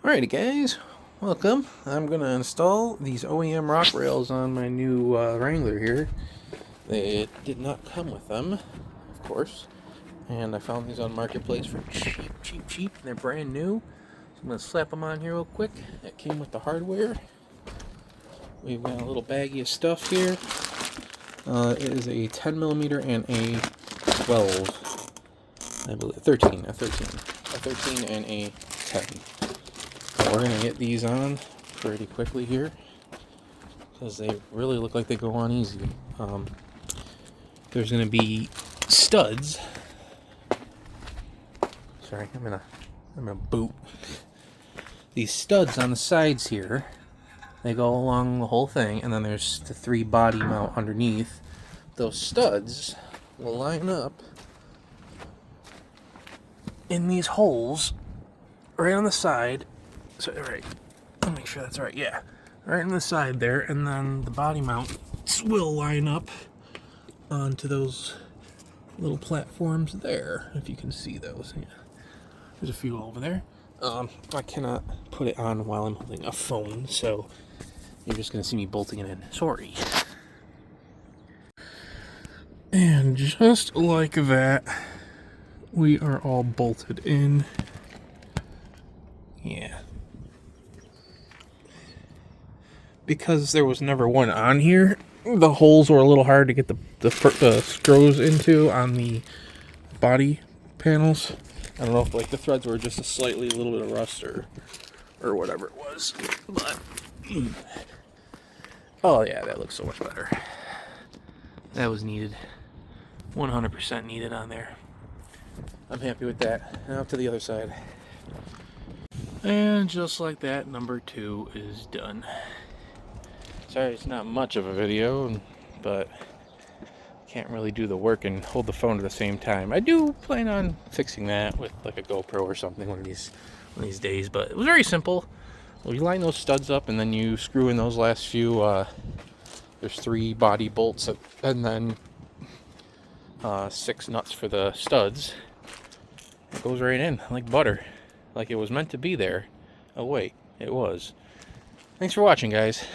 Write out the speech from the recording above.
Alrighty guys, welcome. I'm going to install these OEM rock rails on my new Wrangler here. They did not come with them, of course, and I found these on Marketplace for cheap. They're brand new, so I'm going to slap them on here real quick. It came with the hardware. We've got a little baggie of stuff here. It is a 10mm and a 12, I believe, a 13 and a 10. We're going to get these on pretty quickly here because they really look like they go on easy. There's going to be studs. Sorry, I'm gonna boot. These studs on the sides here, they go along the whole thing, and then there's the 3 body mount underneath. Those studs will line up in these holes right on the side. So, right, let me make sure that's right. Yeah, right on the side there, and then the body mounts will line up onto those little platforms there, if you can see those. Yeah, there's a few over there. I cannot put it on while I'm holding a phone, so you're just gonna see me bolting it in. Sorry. And just like that, we are all bolted in. Yeah. Because there was never one on here, the holes were a little hard to get the screws into on the body panels. I don't know if like the threads were just a little bit of rust or whatever it was, but oh yeah, that looks so much better. That was needed, 100% needed on there. I'm happy with that. Now to the other side, and just like that, number 2 is done. Sorry, it's not much of a video, but can't really do the work and hold the phone at the same time. I do plan on fixing that with like a GoPro or something one of these days, but it was very simple. Well, you line those studs up and then you screw in those last few, there's 3 body bolts and then 6 nuts for the studs. It goes right in like butter, like it was meant to be there. Oh wait, it was. Thanks for watching, guys.